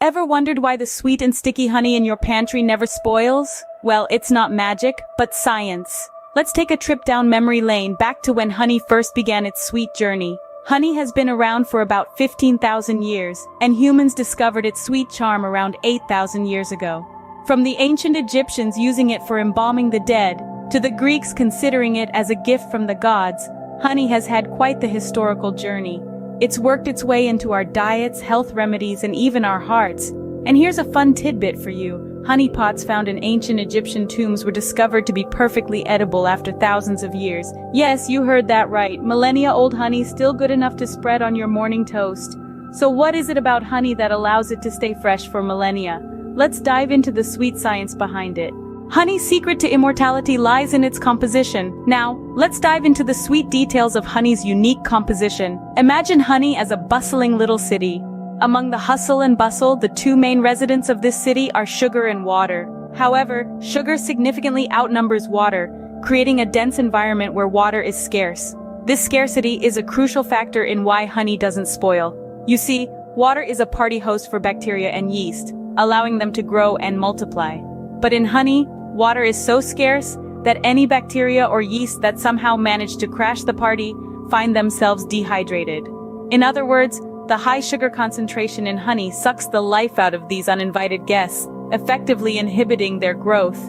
Ever wondered why the sweet and sticky honey in your pantry never spoils? Well, it's not magic, but science. Let's take a trip down memory lane back to when honey first began its sweet journey. Honey has been around for about 15,000 years, and humans discovered its sweet charm around 8,000 years ago. From the ancient Egyptians using it for embalming the dead, to the Greeks considering it as a gift from the gods, honey has had quite the historical journey. It's worked its way into our diets, health remedies, and even our hearts. And here's a fun tidbit for you. Honey pots found in ancient Egyptian tombs were discovered to be perfectly edible after thousands of years. Yes, you heard that right. Millennia-old honey still good enough to spread on your morning toast. So what is it about honey that allows it to stay fresh for millennia? Let's dive into the sweet science behind it. Honey's secret to immortality lies in its composition. Now, let's dive into the sweet details of honey's unique composition. Imagine honey as a bustling little city. Among the hustle and bustle, the two main residents of this city are sugar and water. However, sugar significantly outnumbers water, creating a dense environment where water is scarce. This scarcity is a crucial factor in why honey doesn't spoil. You see, water is a party host for bacteria and yeast, allowing them to grow and multiply. But in honey, water is so scarce that any bacteria or yeast that somehow manage to crash the party find themselves dehydrated. In other words, the high sugar concentration in honey sucks the life out of these uninvited guests, effectively inhibiting their growth.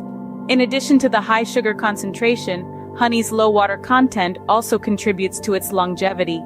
In addition to the high sugar concentration, honey's low water content also contributes to its longevity.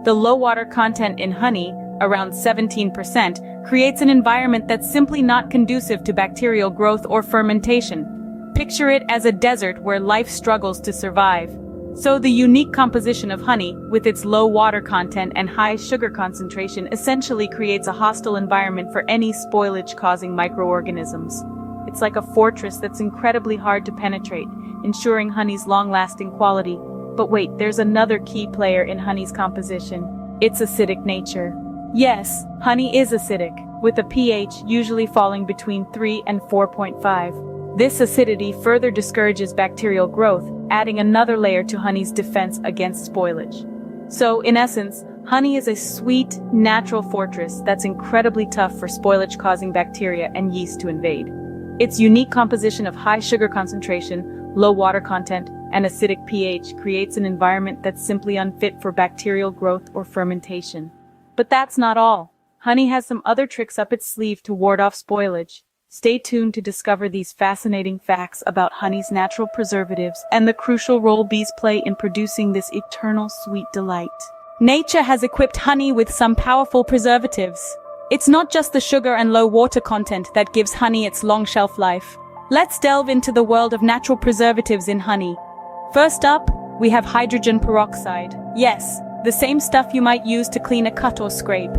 The low water content in honey, around 17%, creates an environment that's simply not conducive to bacterial growth or fermentation. Picture it as a desert where life struggles to survive. So the unique composition of honey, with its low water content and high sugar concentration, essentially creates a hostile environment for any spoilage-causing microorganisms. It's like a fortress that's incredibly hard to penetrate, ensuring honey's long-lasting quality. But wait, there's another key player in honey's composition. Its acidic nature. Yes, honey is acidic, with a pH usually falling between 3 and 4.5. This acidity further discourages bacterial growth, adding another layer to honey's defense against spoilage. So, in essence, honey is a sweet, natural fortress that's incredibly tough for spoilage-causing bacteria and yeast to invade. Its unique composition of high sugar concentration, low water content, and acidic pH creates an environment that's simply unfit for bacterial growth or fermentation. But that's not all. Honey has some other tricks up its sleeve to ward off spoilage. Stay tuned to discover these fascinating facts about honey's natural preservatives and the crucial role bees play in producing this eternal sweet delight. Nature has equipped honey with some powerful preservatives. It's not just the sugar and low water content that gives honey its long shelf life. Let's delve into the world of natural preservatives in honey. First up, we have hydrogen peroxide. Yes, the same stuff you might use to clean a cut or scrape.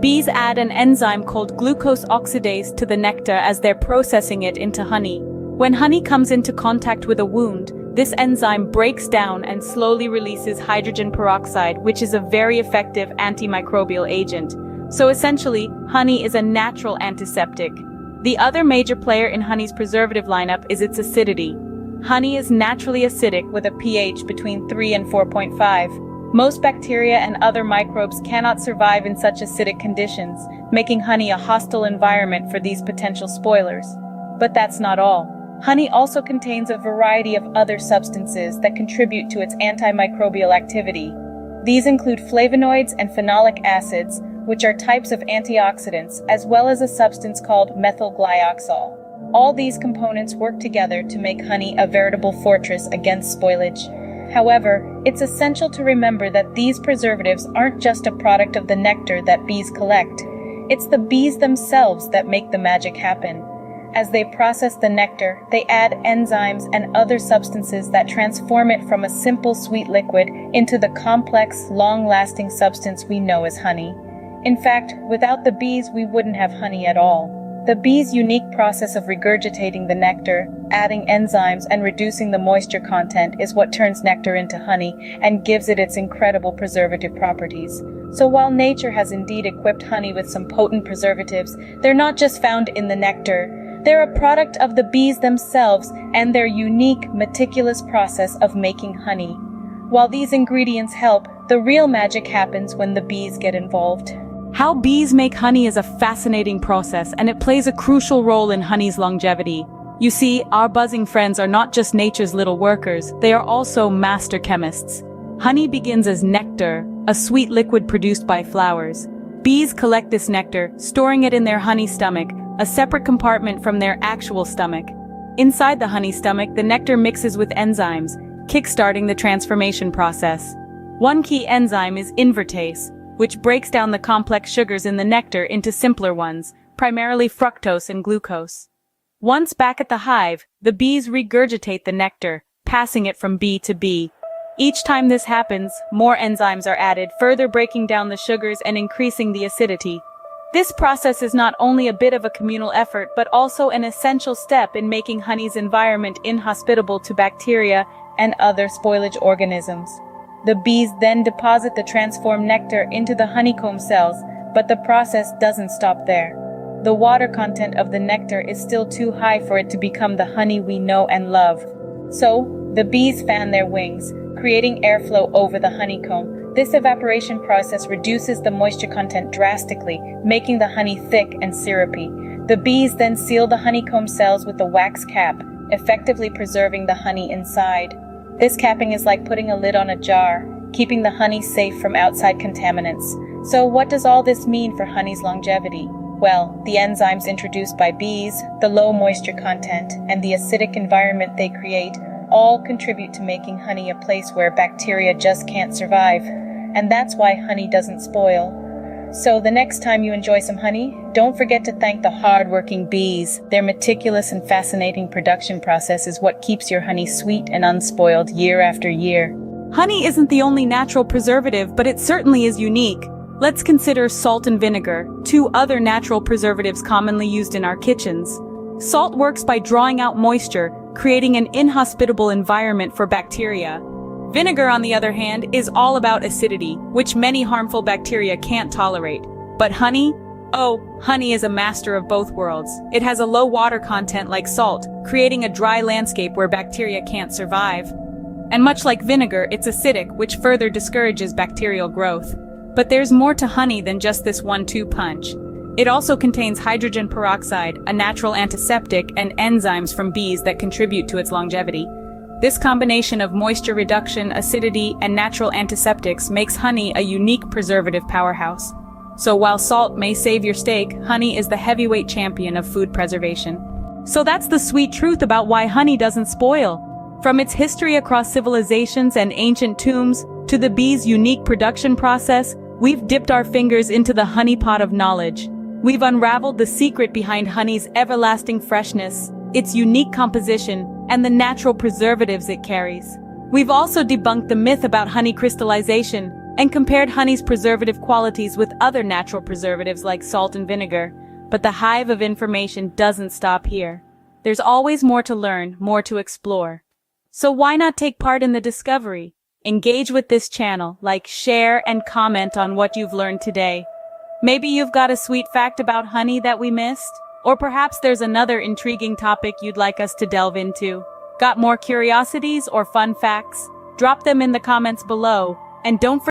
Bees add an enzyme called glucose oxidase to the nectar as they're processing it into honey. When honey comes into contact with a wound, this enzyme breaks down and slowly releases hydrogen peroxide, which is a very effective antimicrobial agent. So essentially, honey is a natural antiseptic. The other major player in honey's preservative lineup is its acidity. Honey is naturally acidic with a pH between 3 and 4.5. Most bacteria and other microbes cannot survive in such acidic conditions, making honey a hostile environment for these potential spoilers. But that's not all. Honey also contains a variety of other substances that contribute to its antimicrobial activity. These include flavonoids and phenolic acids, which are types of antioxidants, as well as a substance called methyl glyoxal. All these components work together to make honey a veritable fortress against spoilage. However, it's essential to remember that these preservatives aren't just a product of the nectar that bees collect. It's the bees themselves that make the magic happen. As they process the nectar, they add enzymes and other substances that transform it from a simple sweet liquid into the complex, long-lasting substance we know as honey. In fact, without the bees, we wouldn't have honey at all. The bee's unique process of regurgitating the nectar, adding enzymes, and reducing the moisture content is what turns nectar into honey and gives it its incredible preservative properties. So while nature has indeed equipped honey with some potent preservatives, they're not just found in the nectar. They're a product of the bees themselves and their unique, meticulous process of making honey. While these ingredients help, the real magic happens when the bees get involved. How bees make honey is a fascinating process, and it plays a crucial role in honey's longevity. You see, our buzzing friends are not just nature's little workers, they are also master chemists. Honey begins as nectar, a sweet liquid produced by flowers. Bees collect this nectar, storing it in their honey stomach, a separate compartment from their actual stomach. Inside the honey stomach, the nectar mixes with enzymes, kickstarting the transformation process. One key enzyme is invertase, which breaks down the complex sugars in the nectar into simpler ones, primarily fructose and glucose. Once back at the hive, the bees regurgitate the nectar, passing it from bee to bee. Each time this happens, more enzymes are added, further breaking down the sugars and increasing the acidity. This process is not only a bit of a communal effort, but also an essential step in making honey's environment inhospitable to bacteria and other spoilage organisms. The bees then deposit the transformed nectar into the honeycomb cells, but the process doesn't stop there. The water content of the nectar is still too high for it to become the honey we know and love. So, the bees fan their wings, creating airflow over the honeycomb. This evaporation process reduces the moisture content drastically, making the honey thick and syrupy. The bees then seal the honeycomb cells with a wax cap, effectively preserving the honey inside. This capping is like putting a lid on a jar, keeping the honey safe from outside contaminants. So what does all this mean for honey's longevity? Well, the enzymes introduced by bees, the low moisture content, and the acidic environment they create all contribute to making honey a place where bacteria just can't survive. And that's why honey doesn't spoil. So the next time you enjoy some honey, don't forget to thank the hard-working bees. Their meticulous and fascinating production process is what keeps your honey sweet and unspoiled year after year. Honey isn't the only natural preservative, but it certainly is unique. Let's consider salt and vinegar, two other natural preservatives commonly used in our kitchens. Salt works by drawing out moisture, creating an inhospitable environment for bacteria. Vinegar, on the other hand, is all about acidity, which many harmful bacteria can't tolerate. But honey? Oh, honey is a master of both worlds. It has a low water content like salt, creating a dry landscape where bacteria can't survive. And much like vinegar, it's acidic, which further discourages bacterial growth. But there's more to honey than just this 1-2 punch. It also contains hydrogen peroxide, a natural antiseptic, and enzymes from bees that contribute to its longevity. This combination of moisture reduction, acidity, and natural antiseptics makes honey a unique preservative powerhouse. So while salt may save your steak, honey is the heavyweight champion of food preservation. So that's the sweet truth about why honey doesn't spoil. From its history across civilizations and ancient tombs, to the bee's unique production process, we've dipped our fingers into the honeypot of knowledge. We've unraveled the secret behind honey's everlasting freshness, its unique composition, and the natural preservatives it carries. We've also debunked the myth about honey crystallization and compared honey's preservative qualities with other natural preservatives like salt and vinegar. But the hive of information doesn't stop here. There's always more to learn, more to explore. So why not take part in the discovery? Engage with this channel, like, share, and comment on what you've learned today. Maybe you've got a sweet fact about honey that we missed? Or perhaps there's another intriguing topic you'd like us to delve into. Got more curiosities or fun facts? Drop them in the comments below, and don't forget